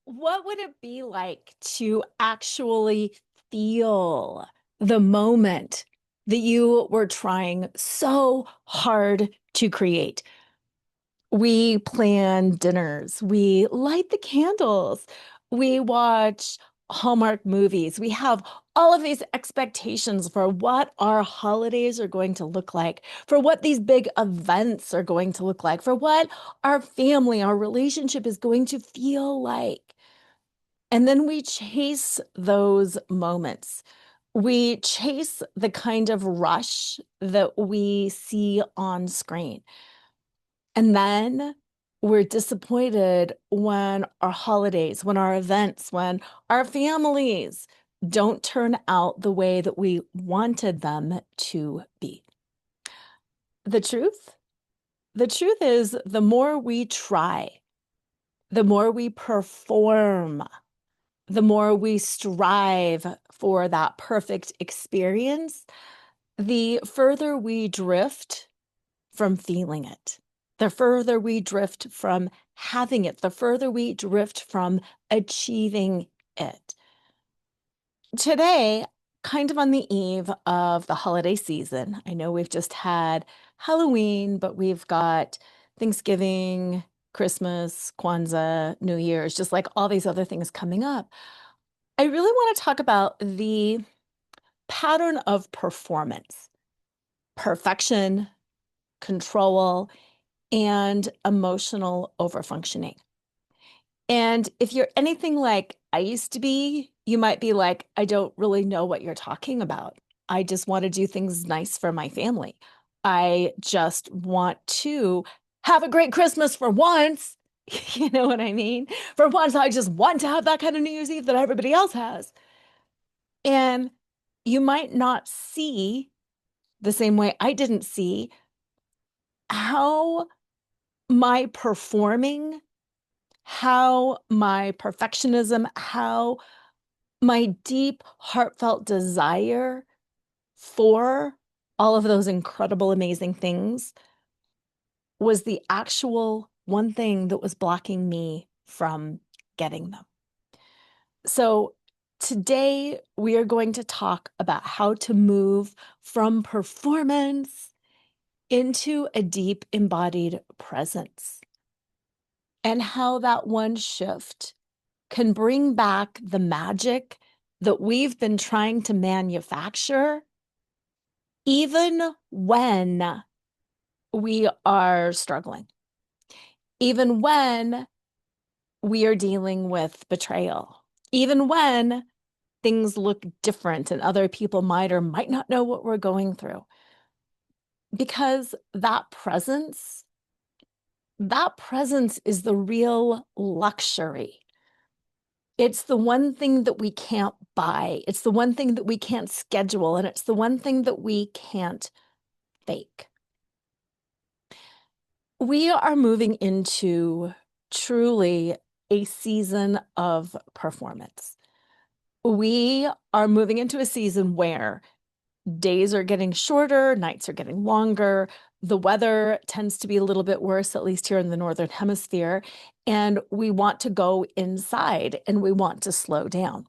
What would it be like to actually feel the moment that you were trying so hard to create? We plan dinners, we light the candles, we watch Hallmark movies. We have all of these expectations for what our holidays are going to look like, for what these big events are going to look like, for what our family, our relationship is going to feel like. And then we chase those moments. We chase the kind of rush that we see on screen. And then we're disappointed when our holidays, when our events, when our families don't turn out the way that we wanted them to be. The truth? The truth is, the more we try, the more we perform, the more we strive for that perfect experience, the further we drift from feeling it, the further we drift from having it, the further we drift from achieving it. Today, kind of on the eve of the holiday season, I know we've just had Halloween, but we've got Thanksgiving, Christmas, Kwanzaa, New Year's, just like all these other things coming up. I really want to talk about the pattern of performance, perfection, control, and emotional overfunctioning. And if you're anything like I used to be, you might be like, I don't really know what you're talking about. I just want to do things nice for my family. I just want to have a great Christmas for once. You know what I mean? For once, I just want to have that kind of New Year's Eve that everybody else has. And you might not see the same way I didn't see how my performing, how my perfectionism, how my deep, heartfelt desire for all of those incredible, amazing things was the actual one thing that was blocking me from getting them. So, today we are going to talk about how to move from performance into a deep embodied presence and how that one shift can bring back the magic that we've been trying to manufacture, even when we are struggling, even when we are dealing with betrayal, even when things look different and other people might or might not know what we're going through. Because that presence is the real luxury. It's the one thing that we can't buy. It's the one thing that we can't schedule. And it's the one thing that we can't fake. We are moving into truly a season of performance. We are moving into a season where days are getting shorter, nights are getting longer. The weather tends to be a little bit worse, at least here in the Northern Hemisphere. And we want to go inside and we want to slow down.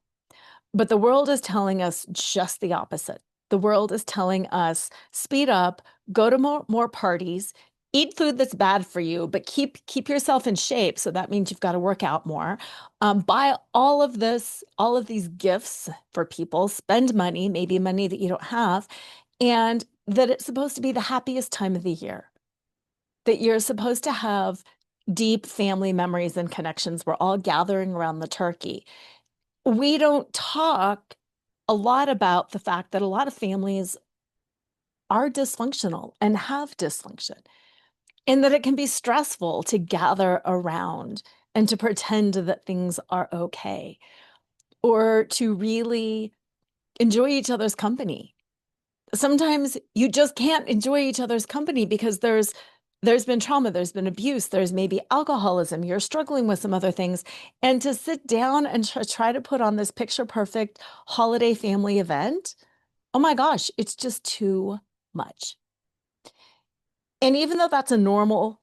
But the world is telling us just the opposite. The world is telling us speed up, go to more parties, eat food that's bad for you, but keep yourself in shape. So that means you've got to work out more. Buy all of this, all of these gifts for people, spend money, maybe money that you don't have, and that it's supposed to be the happiest time of the year. That you're supposed to have deep family memories and connections. We're all gathering around the turkey. We don't talk a lot about the fact that a lot of families are dysfunctional and have dysfunction, and that it can be stressful to gather around and to pretend that things are okay or to really enjoy each other's company. Sometimes you just can't enjoy each other's company because there's been trauma, there's been abuse, there's maybe alcoholism, you're struggling with some other things. And to sit down and try to put on this picture perfect holiday family event, oh my gosh, it's just too much. And even though that's a normal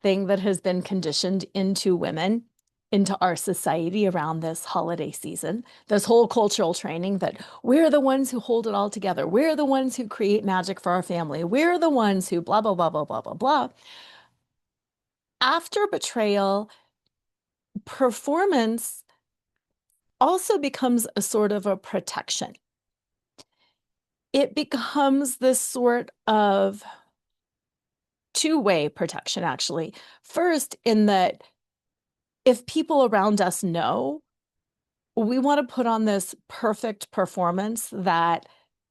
thing that has been conditioned into women, into our society around this holiday season, this whole cultural training that we're the ones who hold it all together. We're the ones who create magic for our family. We're the ones who blah, blah, blah, blah, blah, blah, blah. After betrayal, performance also becomes a sort of a protection. It becomes this sort of two-way protection, actually. First, in that if people around us know, we want to put on this perfect performance that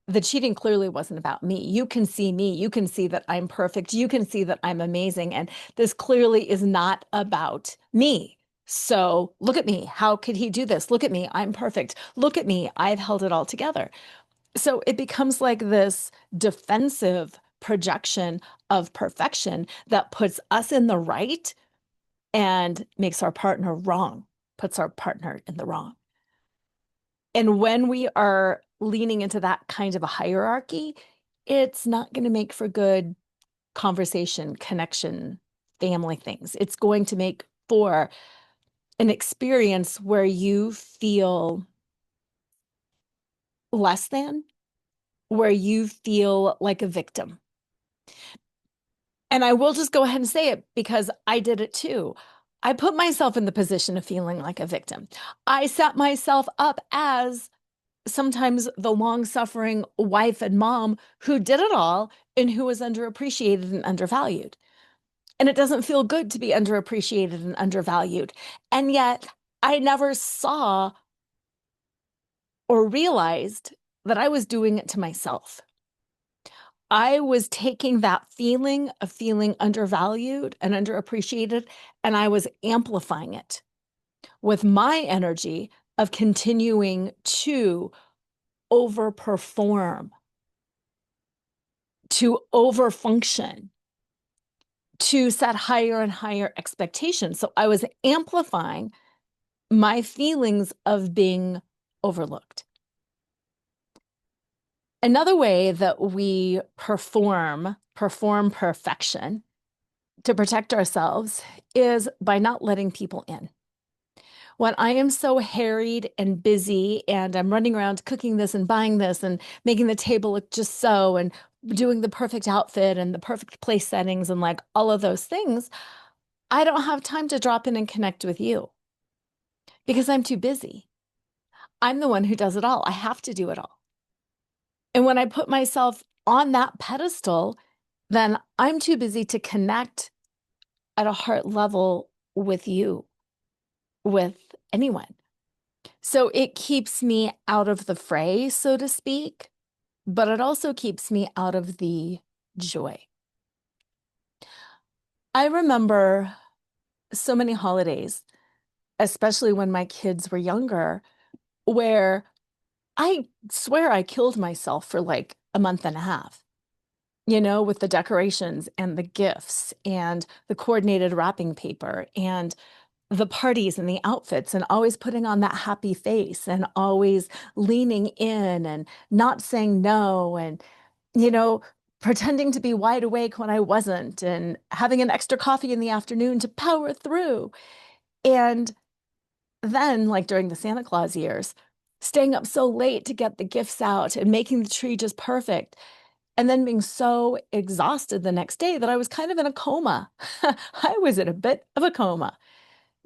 the cheating clearly wasn't about me. You can see me. You can see that I'm perfect. You can see that I'm amazing. And this clearly is not about me. So look at me. How could he do this? Look at me. I'm perfect. Look at me. I've held it all together. So it becomes like this defensive projection of perfection that puts us in the right and makes our partner wrong, puts our partner in the wrong. And when we are leaning into that kind of a hierarchy, it's not going to make for good conversation, connection, family things. It's going to make for an experience where you feel less than, where you feel like a victim. And I will just go ahead and say it because I did it too. I put myself in the position of feeling like a victim. I set myself up as sometimes the long-suffering wife and mom who did it all and who was underappreciated and undervalued. And it doesn't feel good to be underappreciated and undervalued. And yet I never saw or realized that I was doing it to myself. I was taking that feeling of feeling undervalued and underappreciated, and I was amplifying it with my energy of continuing to overperform, to overfunction, to set higher and higher expectations. So I was amplifying my feelings of being overlooked. Another way that we perform perfection to protect ourselves is by not letting people in. When I am so harried and busy and I'm running around cooking this and buying this and making the table look just so and doing the perfect outfit and the perfect place settings and like all of those things, I don't have time to drop in and connect with you because I'm too busy. I'm the one who does it all. I have to do it all. And when I put myself on that pedestal, then I'm too busy to connect at a heart level with you, with anyone. So it keeps me out of the fray, so to speak, but it also keeps me out of the joy. I remember so many holidays, especially when my kids were younger, where I swear I killed myself for like a month and a half, with the decorations and the gifts and the coordinated wrapping paper and the parties and the outfits and always putting on that happy face and always leaning in and not saying no and, pretending to be wide awake when I wasn't and having an extra coffee in the afternoon to power through. And then, like during the Santa Claus years, staying up so late to get the gifts out and making the tree just perfect. And then being so exhausted the next day that I was kind of in a coma. I was in a bit of a coma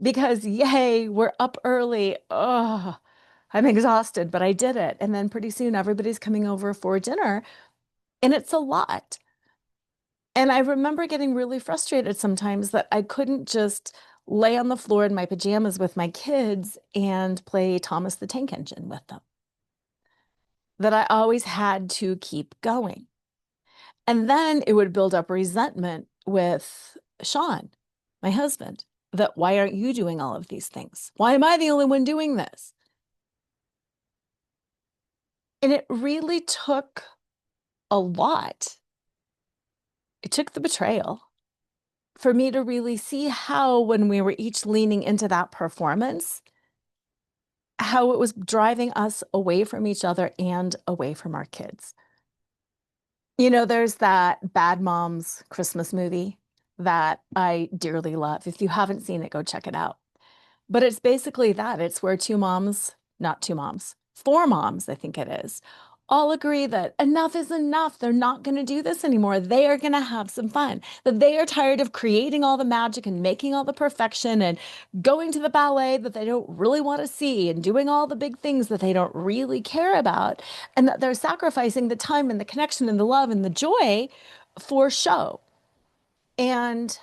because, yay, we're up early. Oh, I'm exhausted, but I did it. And then pretty soon everybody's coming over for dinner, and it's a lot. And I remember getting really frustrated sometimes that I couldn't just lay on the floor in my pajamas with my kids and play Thomas the Tank Engine with them, that I always had to keep going. And then it would build up resentment with Sean, my husband, that why aren't you doing all of these things? Why am I the only one doing this? And it really took a lot. It took the betrayal for me to really see how, when we were each leaning into that performance, how it was driving us away from each other and away from our kids. There's that Bad Moms Christmas movie that I dearly love. If you haven't seen it, go check it out. But it's basically that. It's where two moms, not two moms, four moms, I think it is, all agree that enough is enough. They're not going to do this anymore. They are going to have some fun. That they are tired of creating all the magic and making all the perfection and going to the ballet that they don't really want to see and doing all the big things that they don't really care about. And that they're sacrificing the time and the connection and the love and the joy for show. And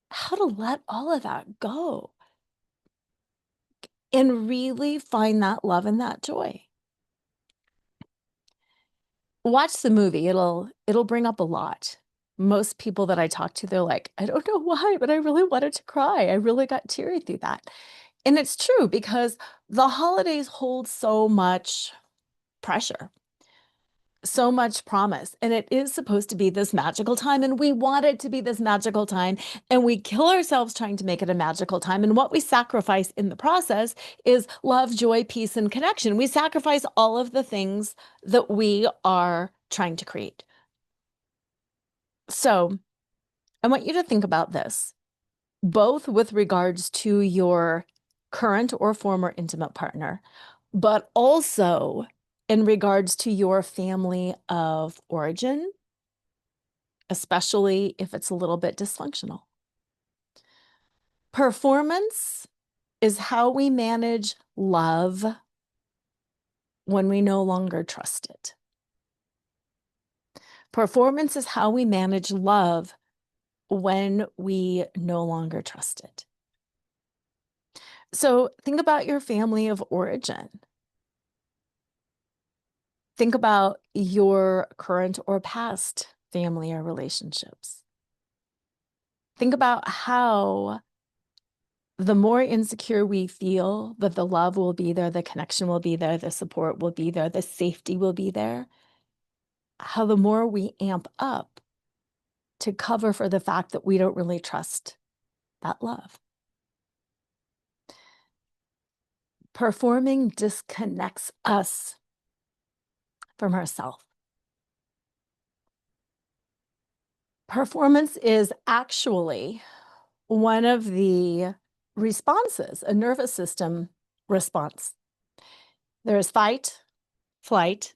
how to let all of that go and really find that love and that joy. Watch the movie. It'll bring up a lot. Most people that I talk to, they're like, I don't know why, but I really wanted to cry. I really got teary through that. And it's true because the holidays hold so much pressure, so much promise. And it is supposed to be this magical time. And we want it to be this magical time. And we kill ourselves trying to make it a magical time. And what we sacrifice in the process is love, joy, peace, and connection. We sacrifice all of the things that we are trying to create. So I want you to think about this, both with regards to your current or former intimate partner, but also in regards to your family of origin, especially if it's a little bit dysfunctional. Performance is how we manage love when we no longer trust it. Performance is how we manage love when we no longer trust it. So think about your family of origin. Think about your current or past family or relationships. Think about how the more insecure we feel, that the love will be there, the connection will be there, the support will be there, the safety will be there, how the more we amp up to cover for the fact that we don't really trust that love. Performing disconnects us from ourselves. Performance is actually one of the responses, a nervous system response. There is fight, flight.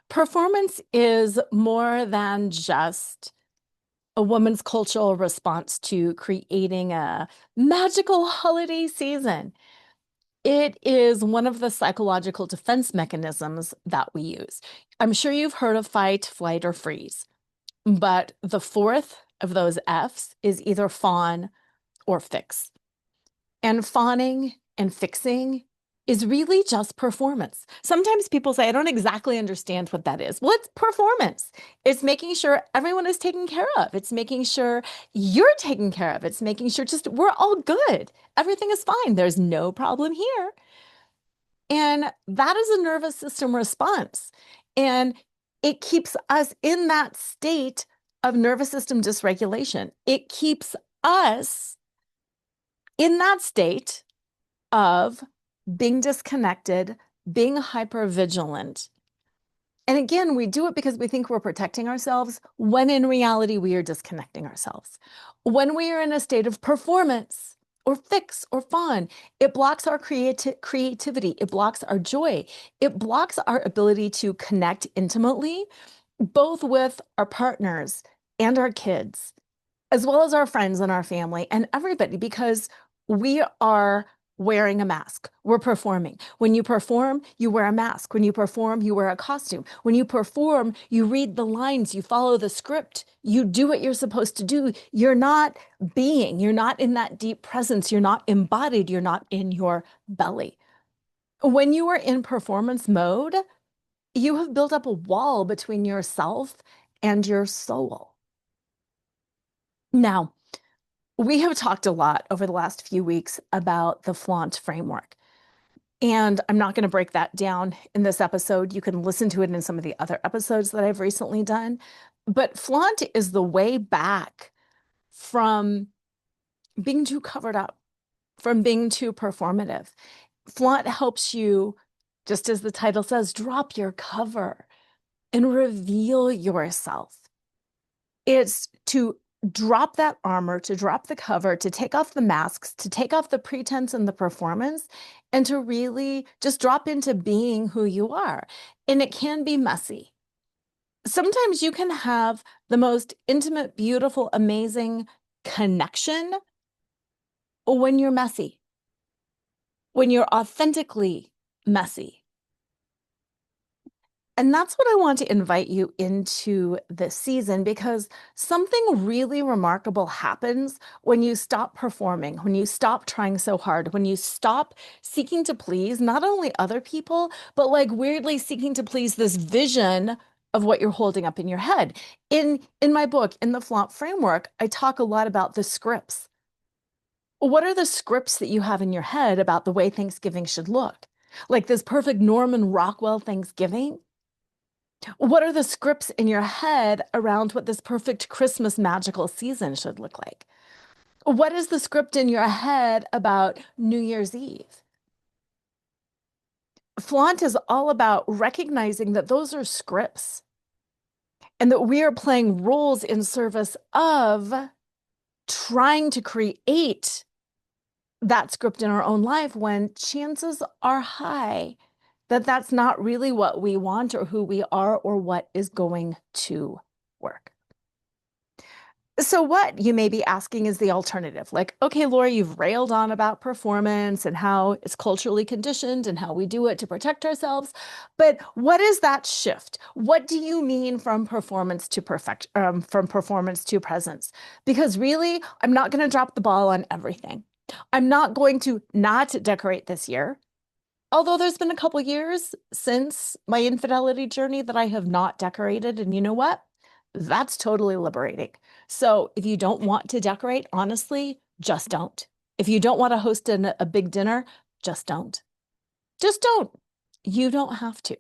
Performance is more than just a woman's cultural response to creating a magical holiday season. It is one of the psychological defense mechanisms that we use. I'm sure you've heard of fight, flight, or freeze, but the fourth of those F's is either fawn or fix. And fawning and fixing is really just performance. Sometimes people say, I don't exactly understand what that is. Well, it's performance. It's making sure everyone is taken care of. It's making sure you're taken care of. It's making sure just we're all good. Everything is fine. There's no problem here. And that is a nervous system response. And it keeps us in that state of nervous system dysregulation. It keeps us in that state of being disconnected, being hypervigilant. And again, we do it because we think we're protecting ourselves, when in reality, we are disconnecting ourselves. When we are in a state of performance or fix or fun, it blocks our creativity. It blocks our joy. It blocks our ability to connect intimately, both with our partners and our kids, as well as our friends and our family and everybody, because we are wearing a mask. We're performing. When you perform, you wear a mask. When you perform, you wear a costume. When you perform, you read the lines, you follow the script, you do what you're supposed to do. You're not being, you're not in that deep presence, you're not embodied, you're not in your belly. When you are in performance mode, you have built up a wall between yourself and your soul. Now, we have talked a lot over the last few weeks about the FLAUNT framework, and I'm not going to break that down in this episode. You can listen to it in some of the other episodes that I've recently done, but FLAUNT is the way back from being too covered up, from being too performative. Flaunt helps you, just as the title says, drop your cover and reveal yourself. It's to drop that armor, to drop the cover, to take off the masks, to take off the pretense and the performance, and to really just drop into being who you are. And it can be messy. Sometimes you can have the most intimate, beautiful, amazing connection when you're messy, when you're authentically messy. And that's what I want to invite you into this season, because something really remarkable happens when you stop performing, when you stop trying so hard, when you stop seeking to please not only other people, but like weirdly seeking to please this vision of what you're holding up in your head. In my book, in the FLAUNT framework, I talk a lot about the scripts. What are the scripts that you have in your head about the way Thanksgiving should look? Like this perfect Norman Rockwell Thanksgiving? What are the scripts in your head around what this perfect Christmas magical season should look like? What is the script in your head about New Year's Eve? Flaunt is all about recognizing that those are scripts and that we are playing roles in service of trying to create that script in our own life, when chances are high that that's not really what we want or who we are or what is going to work. So what, you may be asking, is the alternative? Like, okay, Laura, you've railed on about performance and how it's culturally conditioned and how we do it to protect ourselves. But what is that shift? What do you mean from performance to from performance to presence? Because really, I'm not going to drop the ball on everything. I'm not going to not decorate this year. Although there's been a couple years since my infidelity journey that I have not decorated. And you know what? That's totally liberating. So if you don't want to decorate, honestly, just don't. If you don't want to host a big dinner, just don't. Just don't. You don't have to.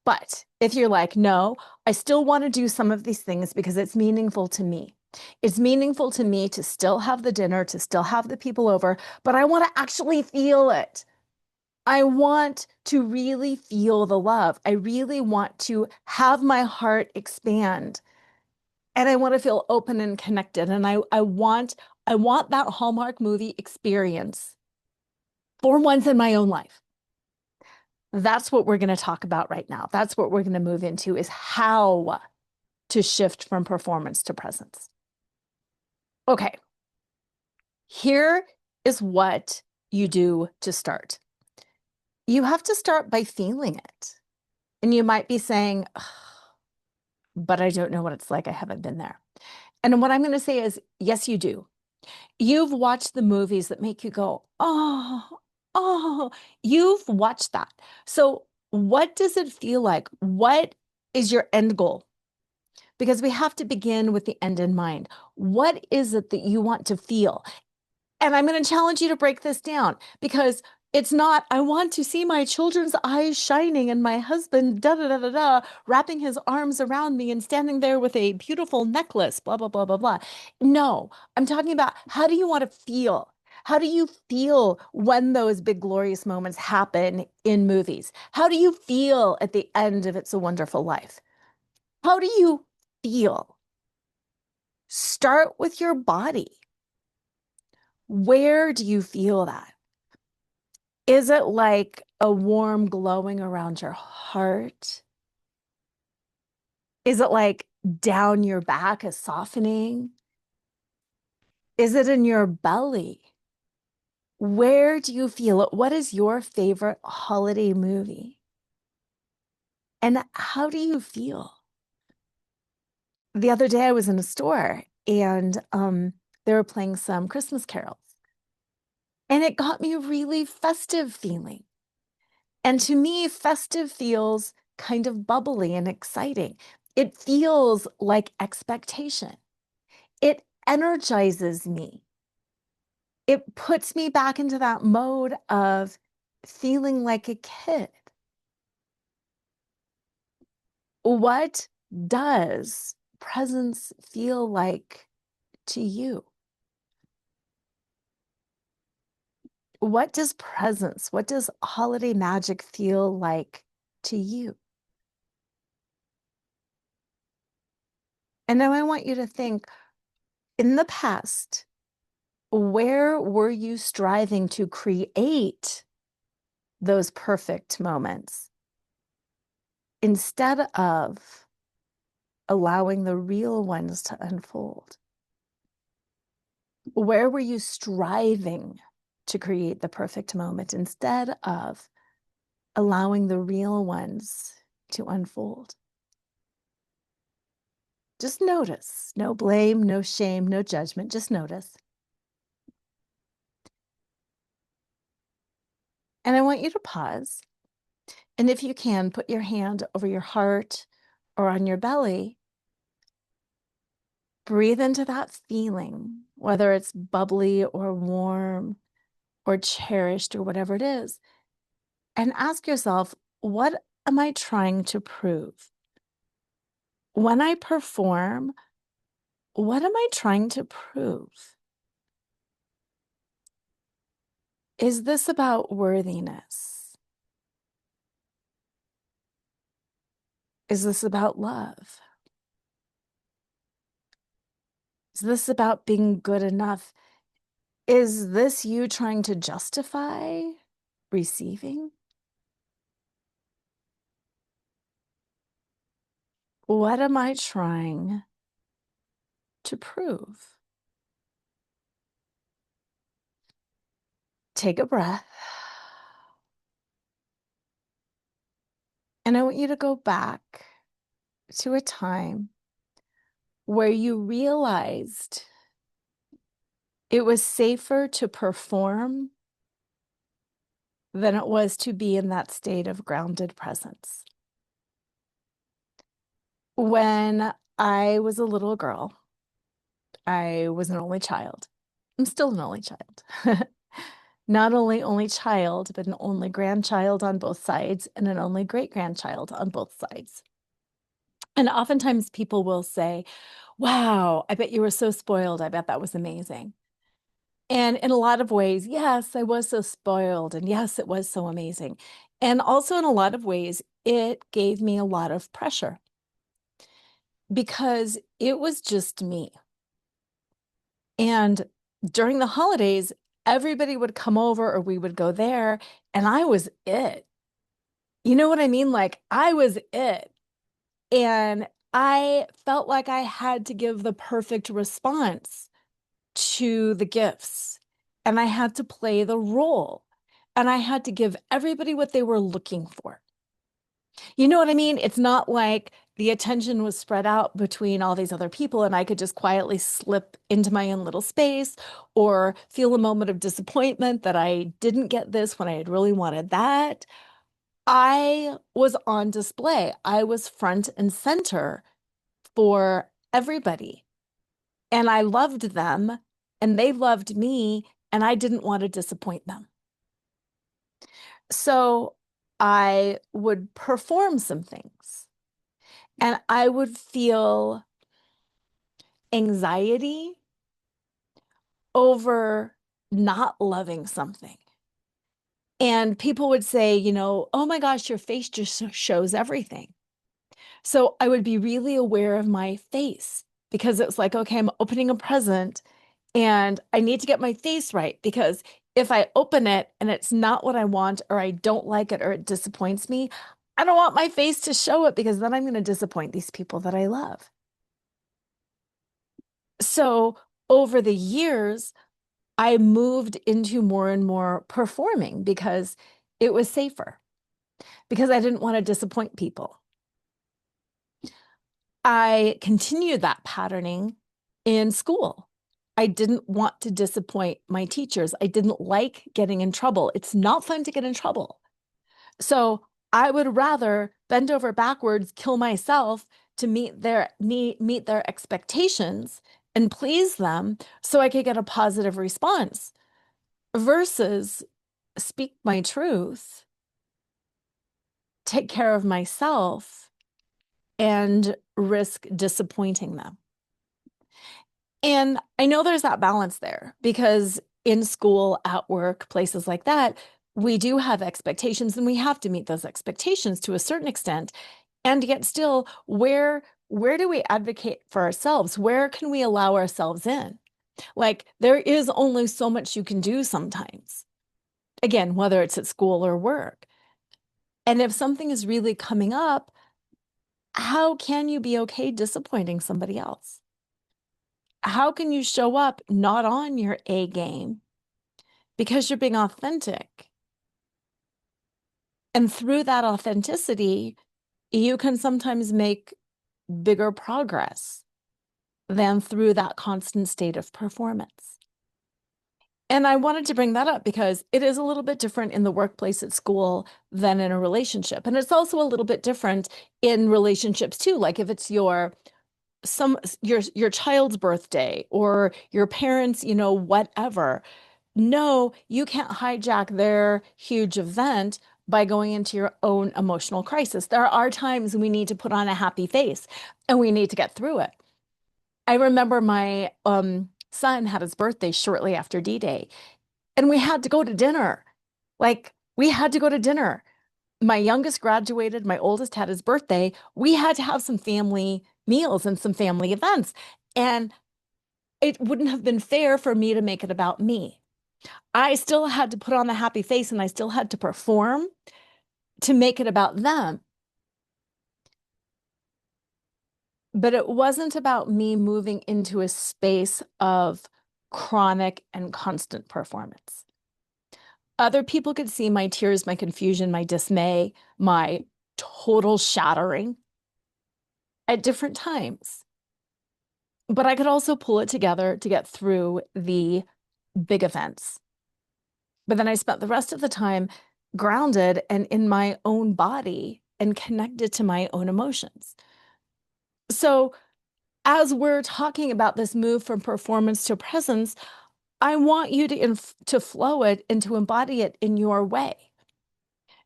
But if you're like, no, I still want to do some of these things because it's meaningful to me. It's meaningful to me to still have the dinner, to still have the people over, but I want to actually feel it. I want to really feel the love. I really want to have my heart expand. And I want to feel open and connected. And I want that Hallmark movie experience for once in my own life. That's what we're going to talk about right now. That's what we're going to move into, is how to shift from performance to presence. Okay. Here is what you do to start. You have to start by feeling it. And you might be saying, but I don't know what it's like. I haven't been there. And what I'm going to say is, yes, you do. You've watched the movies that make you go, oh, you've watched that. So what does it feel like? What is your end goal? Because we have to begin with the end in mind. What is it that you want to feel? And I'm going to challenge you to break this down, because it's not, I want to see my children's eyes shining and my husband, da da da da da, wrapping his arms around me and standing there with a beautiful necklace, blah, blah, blah, blah, blah. No, I'm talking about, how do you want to feel? How do you feel when those big glorious moments happen in movies? How do you feel at the end of It's a Wonderful Life? How do you feel? Start with your body. Where do you feel that? Is it like a warm glowing around your heart? Is it like down your back, a softening? Is it in your belly? Where do you feel it? What is your favorite holiday movie? And how do you feel? The other day I was in a store and they were playing some Christmas carols. And it got me a really festive feeling. And to me, festive feels kind of bubbly and exciting. It feels like expectation. It energizes me. It puts me back into that mode of feeling like a kid. What does presence feel like to you? What does presents, what does holiday magic feel like to you? And now I want you to think, in the past, where were you striving to create those perfect moments instead of allowing the real ones to unfold? Where were you striving to create the perfect moment instead of allowing the real ones to unfold? Just notice. No blame, no shame, no judgment. Just notice. And I want you to pause. And if you can, put your hand over your heart or on your belly. Breathe into that feeling, whether it's bubbly or warm or cherished or whatever it is. And ask yourself, what am I trying to prove? When I perform, what am I trying to prove? Is this about worthiness? Is this about love? Is this about being good enough? Is this you trying to justify receiving? What am I trying to prove? Take a breath. And I want you to go back to a time where you realized it was safer to perform than it was to be in that state of grounded presence. When I was a little girl, I was an only child. I'm still an only child. Not only child, but an only grandchild on both sides and an only great-grandchild on both sides. And oftentimes people will say, wow, I bet you were so spoiled. I bet that was amazing. And in a lot of ways, yes, I was so spoiled. And yes, it was so amazing. And also in a lot of ways, it gave me a lot of pressure because it was just me. And during the holidays, everybody would come over or we would go there, and I was it. You know what I mean? Like, I was it. And I felt like I had to give the perfect response to the gifts. And I had to play the role. And I had to give everybody what they were looking for. You know what I mean? It's not like the attention was spread out between all these other people and I could just quietly slip into my own little space or feel a moment of disappointment that I didn't get this when I had really wanted that. I was on display. I was front and center for everybody. And I loved them and they loved me and I didn't want to disappoint them. So I would perform some things and I would feel anxiety over not loving something. And people would say, you know, oh my gosh, your face just shows everything. So I would be really aware of my face because it's like, okay, I'm opening a present and I need to get my face right because if I open it and it's not what I want or I don't like it or it disappoints me, I don't want my face to show it because then I'm going to disappoint these people that I love. So over the years, I moved into more and more performing because it was safer, because I didn't want to disappoint people. I continued that patterning in school. I didn't want to disappoint my teachers. I didn't like getting in trouble. It's not fun to get in trouble. So I would rather bend over backwards, kill myself to meet their expectations and please them so I could get a positive response versus speak my truth, take care of myself, and risk disappointing them. And I know there's that balance there because in school, at work, places like that, we do have expectations and we have to meet those expectations to a certain extent. And yet still, where do we advocate for ourselves? Where can we allow ourselves in? Like there is only so much you can do sometimes. Again, whether it's at school or work. And if something is really coming up, how can you be okay disappointing somebody else? How can you show up not on your A game because you're being authentic? And through that authenticity, you can sometimes make bigger progress than through that constant state of performance. And I wanted to bring that up because it is a little bit different in the workplace at school than in a relationship. And it's also a little bit different in relationships too. Like if it's your child's birthday or your parents, whatever. No, you can't hijack their huge event by going into your own emotional crisis. There are times we need to put on a happy face and we need to get through it. I remember my son had his birthday shortly after D-Day, and we had to go to dinner. Like, we had to go to dinner. My youngest graduated, my oldest had his birthday. We had to have some family meals and some family events. And it wouldn't have been fair for me to make it about me. I still had to put on the happy face and I still had to perform to make it about them. But it wasn't about me moving into a space of chronic and constant performance. Other people could see my tears, my confusion, my dismay, my total shattering at different times. But I could also pull it together to get through the big events. But then I spent the rest of the time grounded and in my own body and connected to my own emotions. So, as we're talking about this move from performance to presence, I want you to flow it and to embody it in your way.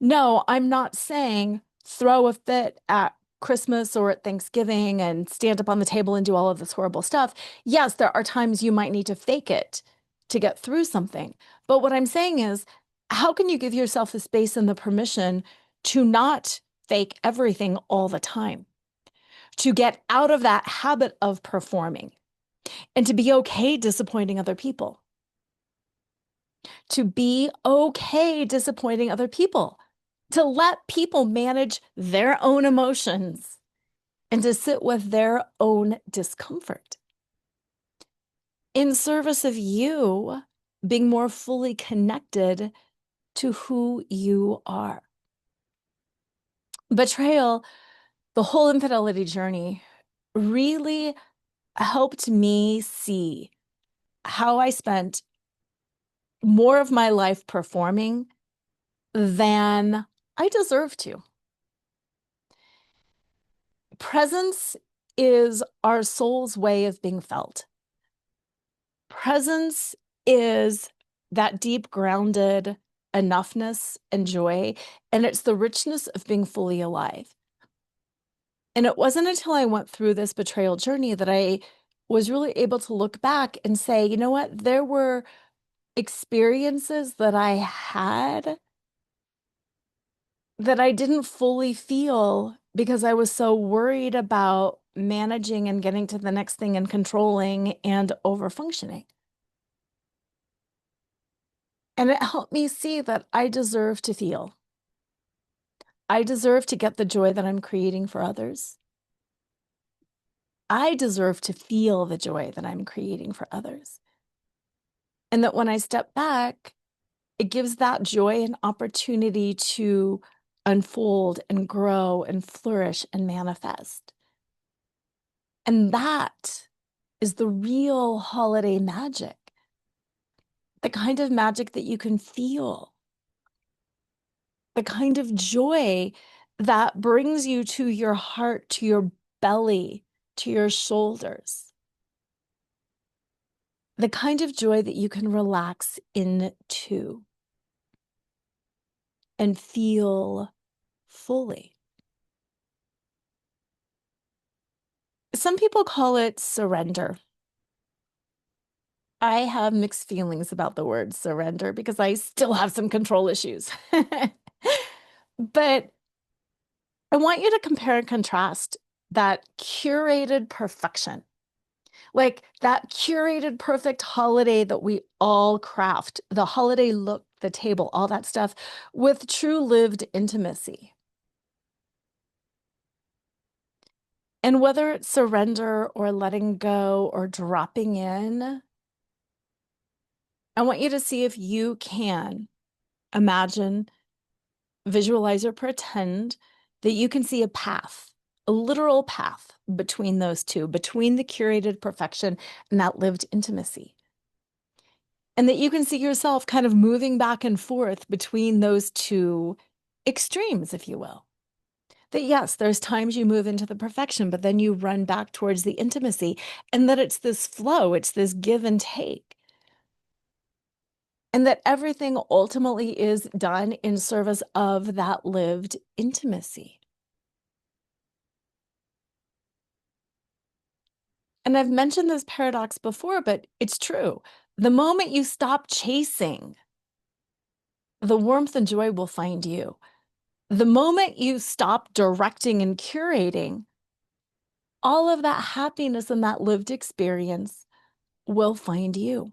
No, I'm not saying throw a fit at Christmas or at Thanksgiving and stand up on the table and do all of this horrible stuff. Yes, there are times you might need to fake it to get through something. But what I'm saying is, how can you give yourself the space and the permission to not fake everything all the time? To get out of that habit of performing and to be okay disappointing other people. To be okay disappointing other people, to let people manage their own emotions and to sit with their own discomfort in service of you being more fully connected to who you are. Betrayal, the whole infidelity journey, really helped me see how I spent more of my life performing than I deserve to. Presence is our soul's way of being felt. Presence is that deep grounded enoughness and joy, and it's the richness of being fully alive. And it wasn't until I went through this betrayal journey that I was really able to look back and say, you know what? There were experiences that I had that I didn't fully feel because I was so worried about managing and getting to the next thing and controlling and over functioning. And it helped me see that I deserve to feel. I deserve to get the joy that I'm creating for others. I deserve to feel the joy that I'm creating for others. And that when I step back, it gives that joy an opportunity to unfold and grow and flourish and manifest. And that is the real holiday magic, the kind of magic that you can feel, the kind of joy that brings you to your heart, to your belly, to your shoulders, the kind of joy that you can relax into and feel fully. Some people call it surrender. I have mixed feelings about the word surrender because I still have some control issues. But I want you to compare and contrast that curated perfection, like that curated perfect holiday that we all craft, the holiday look, the table, all that stuff, with true lived intimacy. And whether it's surrender or letting go or dropping in, I want you to see if you can imagine, visualize, or pretend that you can see a path, a literal path between those two, between the curated perfection and that lived intimacy. And that you can see yourself kind of moving back and forth between those two extremes, if you will. That yes, there's times you move into the perfection, but then you run back towards the intimacy, and that it's this flow, it's this give and take. And that everything ultimately is done in service of that lived intimacy. And I've mentioned this paradox before, but it's true. The moment you stop chasing, the warmth and joy will find you. The moment you stop directing and curating, all of that happiness and that lived experience will find you.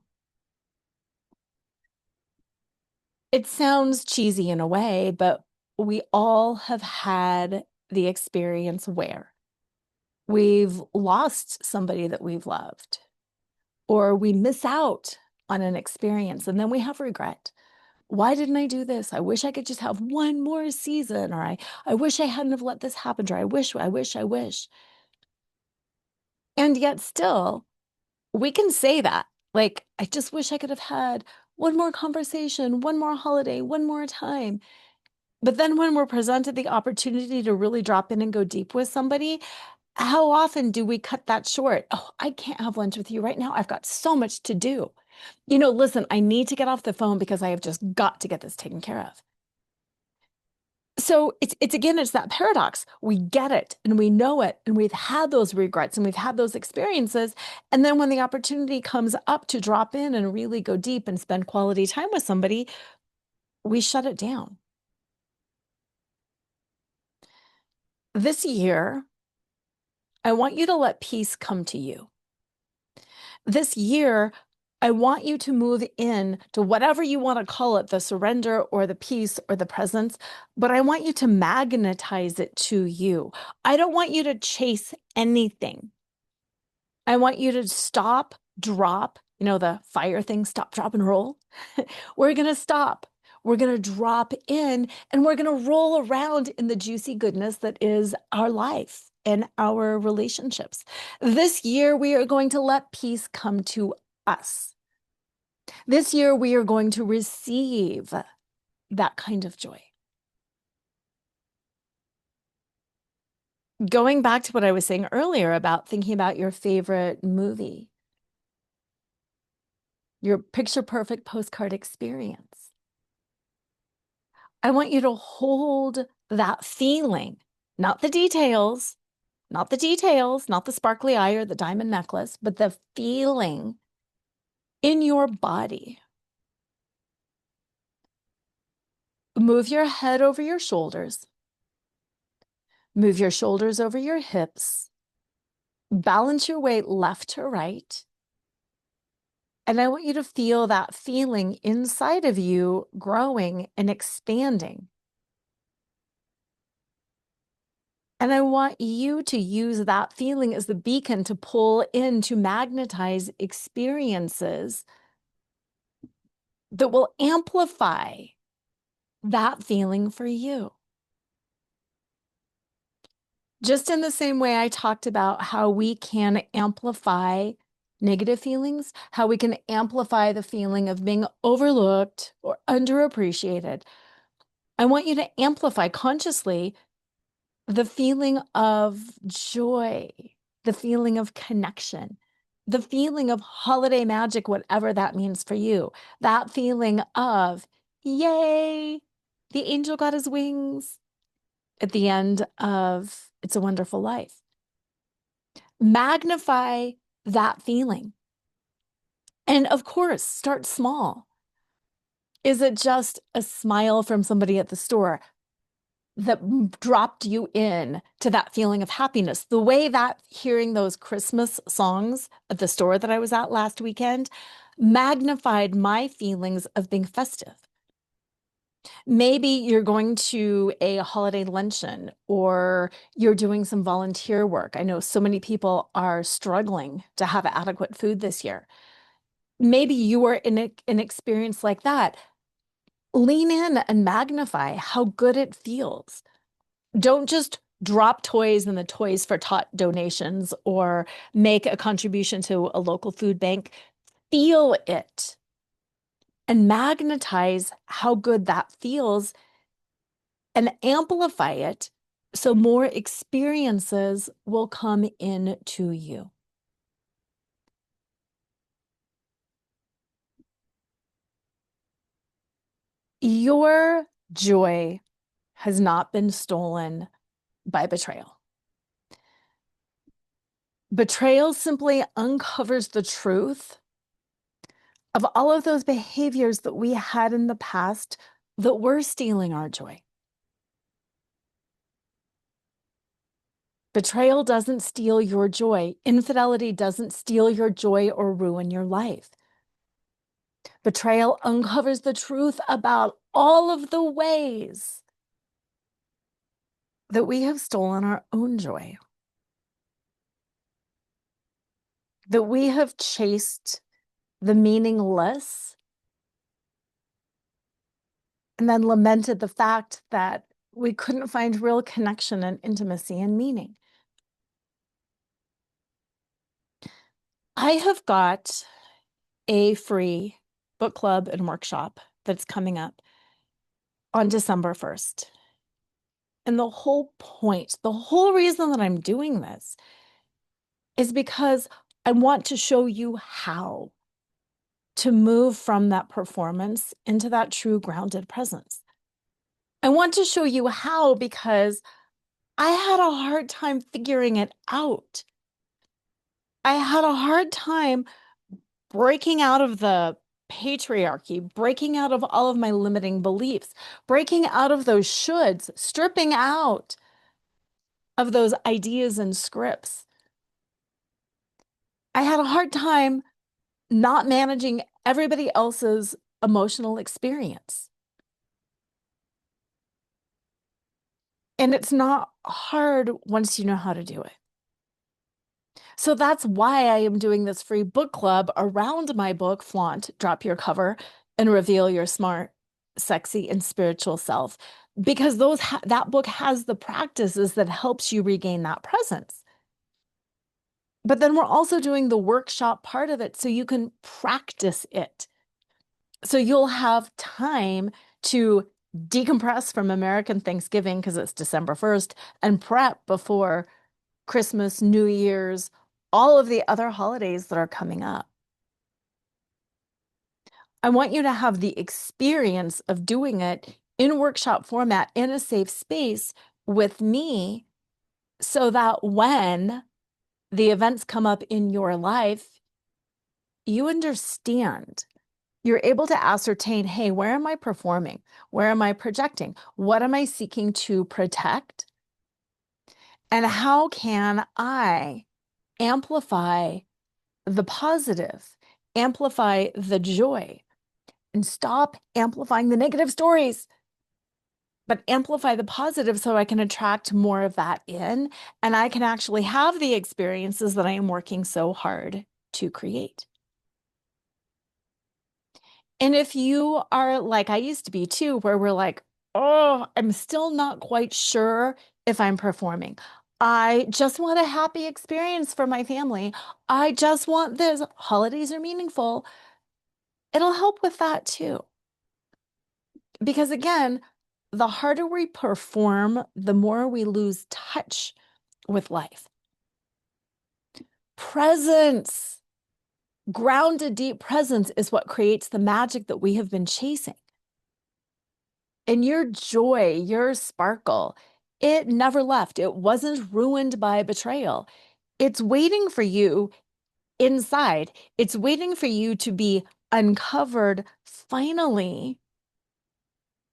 It sounds cheesy in a way, but we all have had the experience where we've lost somebody that we've loved, or we miss out on an experience and then we have regret. Why didn't I do this? I wish I could just have one more season, or I wish I hadn't have let this happen, or I wish. And yet still, we can say that. Like, I just wish I could have had one more conversation, one more holiday, one more time. But then when we're presented the opportunity to really drop in and go deep with somebody, how often do we cut that short? Oh, I can't have lunch with you right now. I've got so much to do. Listen, I need to get off the phone because I have just got to get this taken care of. So it's again, it's that paradox. We get it and we know it, and we've had those regrets and we've had those experiences. And then when the opportunity comes up to drop in and really go deep and spend quality time with somebody, we shut it down. This year, I want you to let peace come to you. This year, I want you to move in to whatever you want to call it, the surrender or the peace or the presence, but I want you to magnetize it to you. I don't want you to chase anything. I want you to stop, drop, the fire thing, stop, drop, and roll. We're going to stop. We're going to drop in and we're going to roll around in the juicy goodness that is our life and our relationships. This year, we are going to let peace come to us. This year, we are going to receive that kind of joy. Going back to what I was saying earlier about thinking about your favorite movie, your picture perfect postcard experience. I want you to hold that feeling, not the details, not the sparkly eye or the diamond necklace, but the feeling in your body. Move your head over your shoulders. Move your shoulders over your hips. Balance your weight left to right. And I want you to feel that feeling inside of you growing and expanding. And I want you to use that feeling as the beacon to pull in, to magnetize experiences that will amplify that feeling for you. Just in the same way I talked about how we can amplify negative feelings, how we can amplify the feeling of being overlooked or underappreciated. I want you to amplify consciously the feeling of joy, the feeling of connection, the feeling of holiday magic, whatever that means for you, that feeling of, yay, the angel got his wings at the end of It's a Wonderful Life. Magnify that feeling. And of course, start small. Is it just a smile from somebody at the store that dropped you in to that feeling of happiness? The way that hearing those Christmas songs at the store that I was at last weekend magnified my feelings of being festive. Maybe you're going to a holiday luncheon or you're doing some volunteer work. I know so many people are struggling to have adequate food this year. Maybe you are in an experience like that. Lean in and magnify how good it feels. Don't just drop toys in the Toys for Tot donations or make a contribution to a local food bank. Feel it and magnetize how good that feels and amplify it so more experiences will come in to you. Your joy has not been stolen by betrayal. Betrayal simply uncovers the truth of all of those behaviors that we had in the past that were stealing our joy. Betrayal doesn't steal your joy. Infidelity doesn't steal your joy or ruin your life. Betrayal uncovers the truth about all of the ways that we have stolen our own joy, that we have chased the meaningless and then lamented the fact that we couldn't find real connection and intimacy and meaning. I have got a free book club and workshop that's coming up on December 1st. And the whole point, the whole reason that I'm doing this is because I want to show you how to move from that performance into that true grounded presence. I want to show you how because I had a hard time figuring it out. I had a hard time breaking out of the patriarchy, breaking out of all of my limiting beliefs, breaking out of those shoulds, stripping out of those ideas and scripts. I had a hard time not managing everybody else's emotional experience. And it's not hard once you know how to do it. So that's why I am doing this free book club around my book, Flaunt, Drop Your Cover and Reveal Your Smart, Sexy, and Spiritual Self, because that book has the practices that helps you regain that presence. But then we're also doing the workshop part of it so you can practice it. So you'll have time to decompress from American Thanksgiving because it's December 1st and prep before Christmas, New Year's, all of the other holidays that are coming up. I want you to have the experience of doing it in workshop format in a safe space with me so that when the events come up in your life, you understand. You're able to ascertain, hey, where am I performing? Where am I projecting? What am I seeking to protect? And how can I amplify the positive, amplify the joy, and stop amplifying the negative stories, but amplify the positive so I can attract more of that in and I can actually have the experiences that I am working so hard to create. And if you are like I used to be too, where we're like, oh, I'm still not quite sure if I'm performing. I just want a happy experience for my family. I just want this. Holidays are meaningful. It'll help with that too. Because again, the harder we perform, the more we lose touch with life. Presence, grounded, deep presence is what creates the magic that we have been chasing. And your joy, your sparkle, it never left. It wasn't ruined by betrayal. It's waiting for you inside. It's waiting for you to be uncovered finally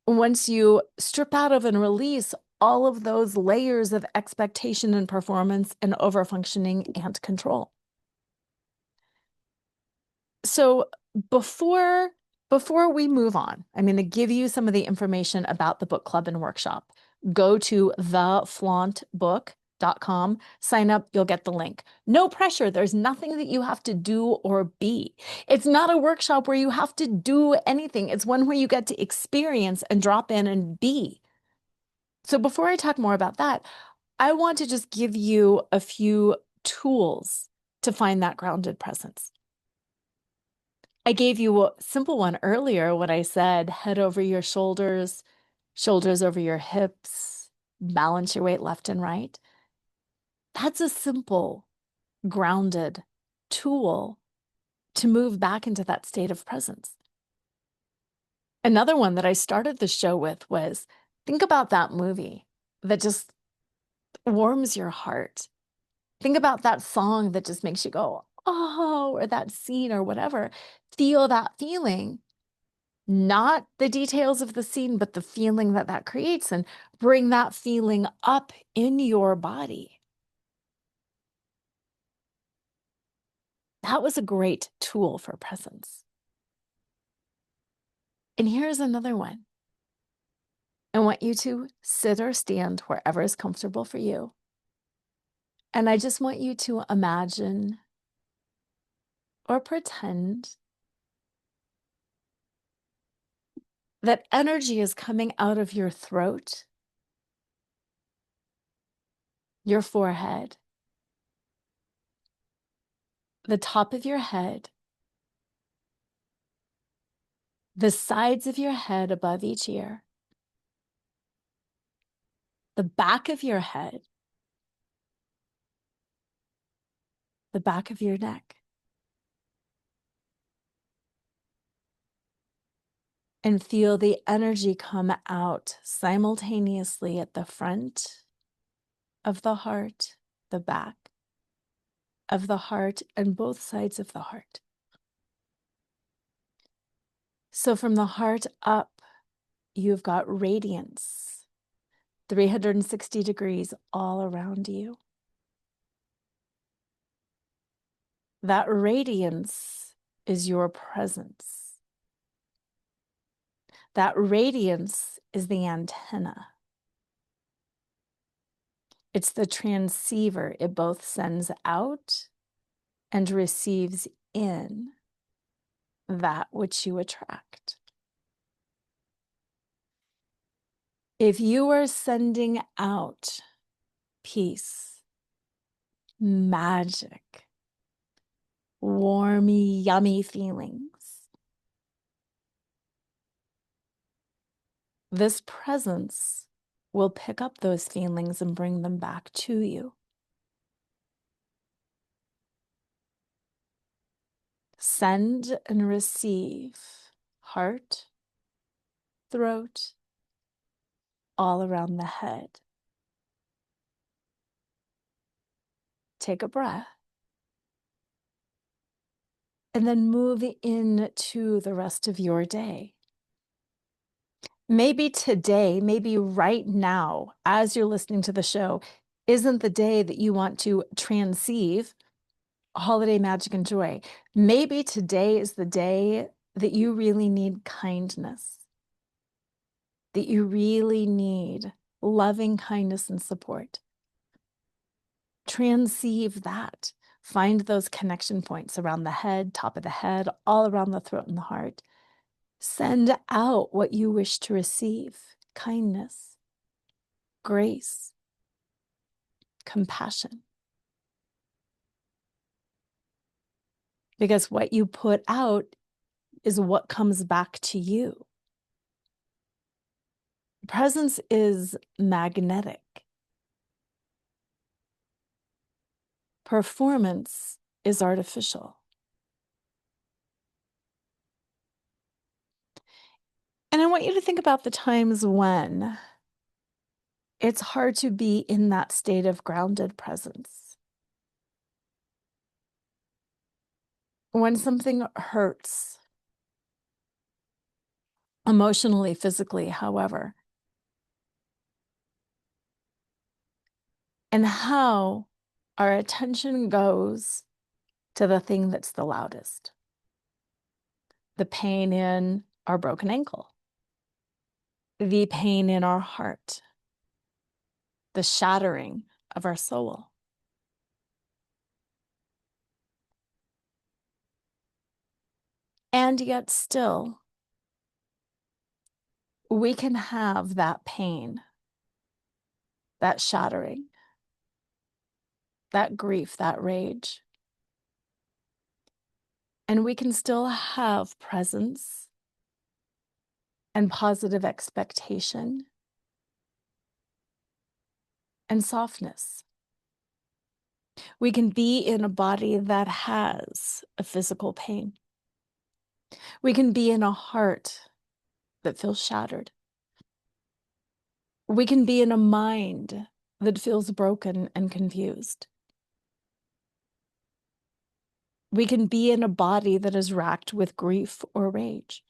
once you strip out of and release all of those layers of expectation and performance and overfunctioning and control. So before we move on, I'm going to give you some of the information about the book club and workshop. Go to theflauntbook.com, sign up, you'll get the link. No pressure. There's nothing that you have to do or be. It's not a workshop where you have to do anything. It's one where you get to experience and drop in and be. So before I talk more about that, I want to just give you a few tools to find that grounded presence. I gave you a simple one earlier when I said head over your shoulders, shoulders over your hips, balance your weight left and right. That's a simple, grounded tool to move back into that state of presence. Another one that I started the show with was think about that movie that just warms your heart. Think about that song that just makes you go, oh, or that scene or whatever. Feel that feeling. Not the details of the scene, but the feeling that that creates, and bring that feeling up in your body. That was a great tool for presence. And here's another one. I want you to sit or stand wherever is comfortable for you. And I just want you to imagine or pretend that energy is coming out of your throat, your forehead, the top of your head, the sides of your head above each ear, the back of your head, the back of your neck, and feel the energy come out simultaneously at the front of the heart, the back of the heart, and both sides of the heart. So from the heart up, you've got radiance, 360 degrees all around you. That radiance is your presence. That radiance is the antenna. It's the transceiver. It both sends out and receives in that which you attract. If you are sending out peace, magic, warmy, yummy feelings, this presence will pick up those feelings and bring them back to you. Send and receive heart, throat, all around the head. Take a breath. And then move into the rest of your day. Maybe today, maybe right now, as you're listening to the show, isn't the day that you want to transceive holiday magic and joy. Maybe today is the day that you really need kindness, that you really need loving kindness and support. Transceive that. Find those connection points around the head, top of the head, all around the throat and the heart. Send out what you wish to receive: kindness, grace, compassion. Because what you put out is what comes back to you. Presence is magnetic. Performance is artificial. And I want you to think about the times when it's hard to be in that state of grounded presence. When something hurts, emotionally, physically, however, and how our attention goes to the thing that's the loudest. The pain in our broken ankle, the pain in our heart, the shattering of our soul. And yet still, we can have that pain, that shattering, that grief, that rage. And we can still have presence and positive expectation and softness. We can be in a body that has a physical pain. We can be in a heart that feels shattered. We can be in a mind that feels broken and confused. We can be in a body that is racked with grief or rage.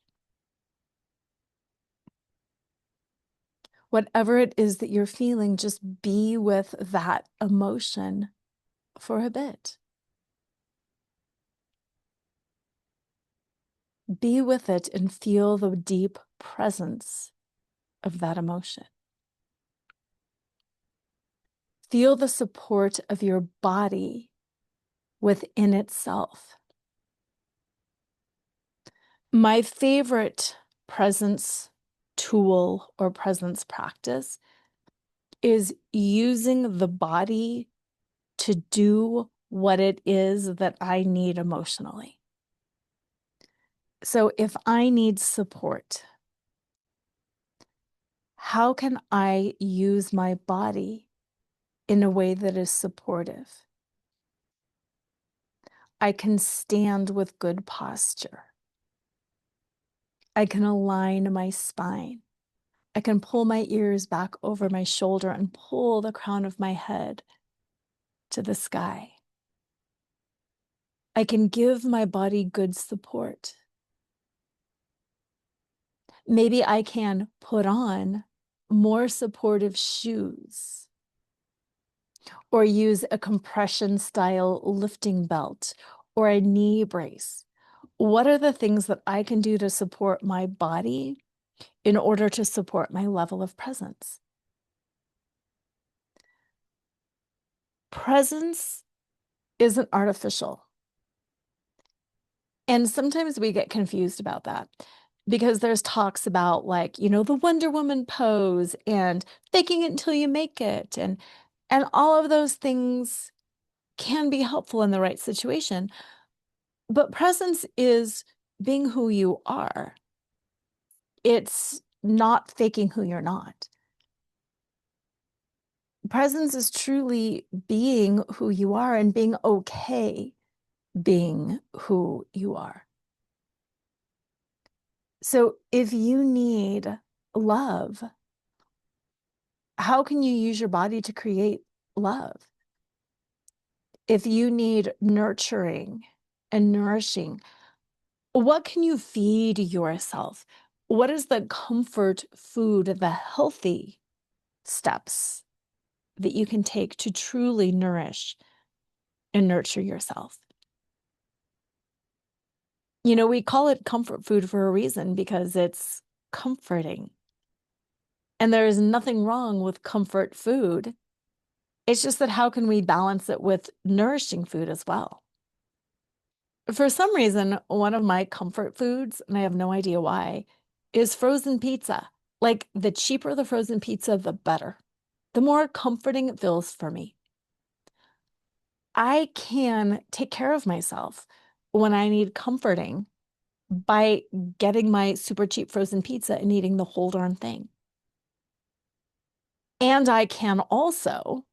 Whatever it is that you're feeling, just be with that emotion for a bit. Be with it and feel the deep presence of that emotion. Feel the support of your body within itself. My favorite presence tool or presence practice is using the body to do what it is that I need emotionally. So if I need support, how can I use my body in a way that is supportive? I can stand with good posture. I can align my spine. I can pull my ears back over my shoulder and pull the crown of my head to the sky. I can give my body good support. Maybe I can put on more supportive shoes or use a compression style lifting belt or a knee brace. What are the things that I can do to support my body in order to support my level of presence? Presence isn't artificial. And sometimes we get confused about that because there's talks about like, you know, the Wonder Woman pose and faking it until you make it. And all of those things can be helpful in the right situation. But presence is being who you are. It's not faking who you're not. Presence is truly being who you are and being okay being who you are. So if you need love, how can you use your body to create love? If you need nurturing and nourishing, what can you feed yourself? What is the comfort food, the healthy steps that you can take to truly nourish and nurture yourself? You know, we call it comfort food for a reason because it's comforting. And there is nothing wrong with comfort food. It's just that how can we balance it with nourishing food as well? For some reason, one of my comfort foods, and I have no idea why, is frozen pizza. Like the cheaper the frozen pizza, the better. The more comforting it feels for me. I can take care of myself when I need comforting by getting my super cheap frozen pizza and eating the whole darn thing. And I can also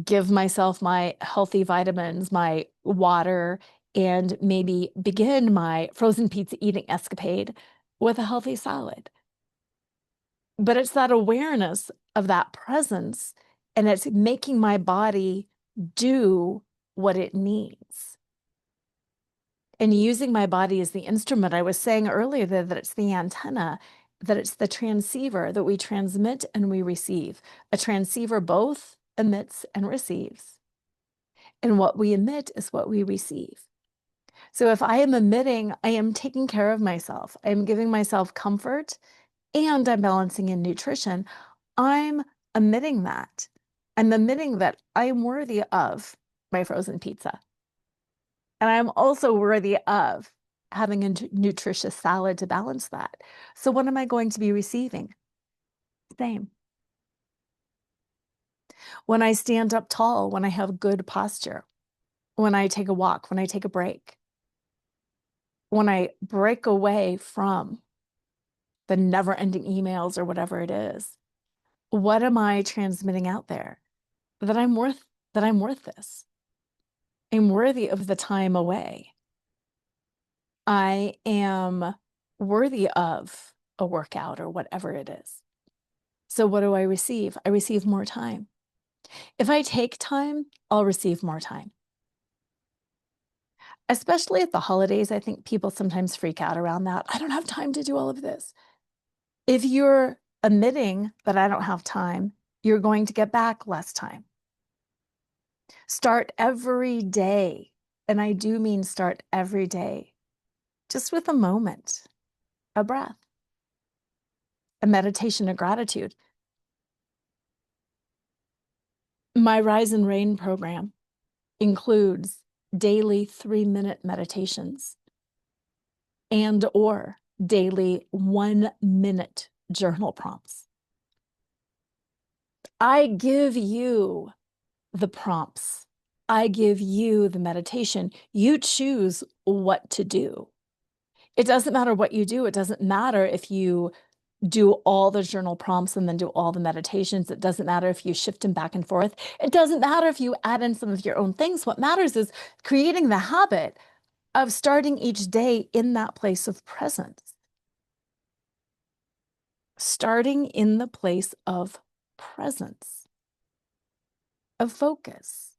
give myself my healthy vitamins, my water, and maybe begin my frozen pizza eating escapade with a healthy salad. But it's that awareness of that presence, and it's making my body do what it needs. And using my body as the instrument, I was saying earlier that it's the antenna, that it's the transceiver, that we transmit and we receive. A transceiver both emits and receives. And what we emit is what we receive. So if I am emitting, I am taking care of myself. I am giving myself comfort and I'm balancing in nutrition. I'm emitting that. I'm emitting that I'm worthy of my frozen pizza. And I'm also worthy of having a nutritious salad to balance that. So what am I going to be receiving? Same. When I stand up tall, when I have good posture, when I take a walk, when I take a break, when I break away from the never-ending emails or whatever it is, what am I transmitting out there? That I'm worth this. I'm worthy of the time away. I am worthy of a workout or whatever it is. So what do I receive? I receive more time. If I take time, I'll receive more time. Especially at the holidays, I think people sometimes freak out around that. I don't have time to do all of this. If you're admitting that I don't have time, you're going to get back less time. Start every day, and I do mean start every day, just with a moment, a breath, a meditation of gratitude. My Rise and Rain program includes daily 3-minute meditations and/or daily 1-minute journal prompts. I give you the prompts. I give you the meditation. You choose what to do. It doesn't matter what you do. It doesn't matter if you do all the journal prompts and then do all the meditations. It doesn't matter if you shift them back and forth. It doesn't matter if you add in some of your own things. What matters is creating the habit of starting each day in that place of presence. Starting in the place of presence, of focus,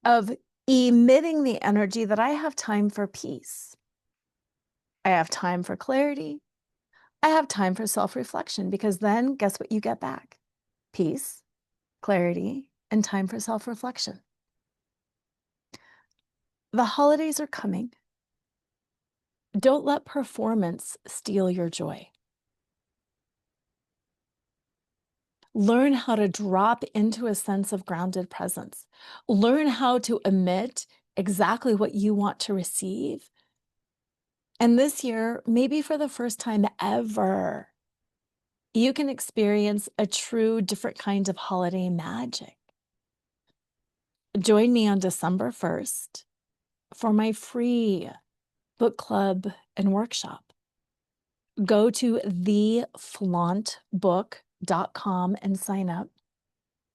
of emitting the energy that I have time for peace. I have time for clarity. I have time for self-reflection, because then guess what you get back? Peace, clarity, and time for self-reflection. The holidays are coming. Don't let performance steal your joy. Learn how to drop into a sense of grounded presence. Learn how to emit exactly what you want to receive. And this year, maybe for the first time ever, you can experience a true different kind of holiday magic. Join me on December 1st for my free book club and workshop. Go to theflauntbook.com and sign up.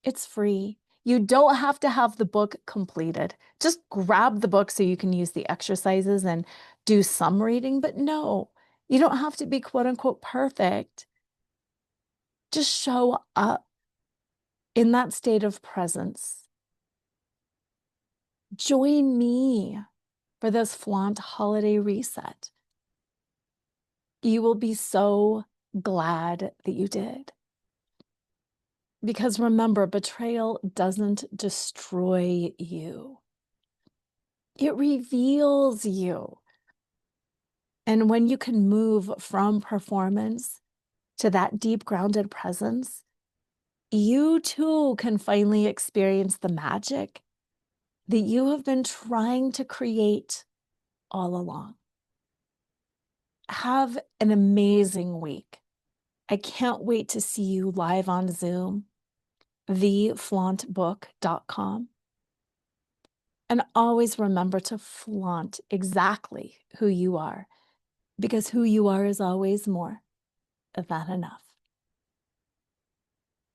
It's free. You don't have to have the book completed. Just grab the book so you can use the exercises and do some reading, but no, you don't have to be quote unquote perfect. Just show up in that state of presence. Join me for this Flaunt holiday reset. You will be so glad that you did. Because remember, betrayal doesn't destroy you. It reveals you. And when you can move from performance to that deep grounded presence, you too can finally experience the magic that you have been trying to create all along. Have an amazing week. I can't wait to see you live on Zoom, theflauntbook.com. And always remember to flaunt exactly who you are, because who you are is always more than enough.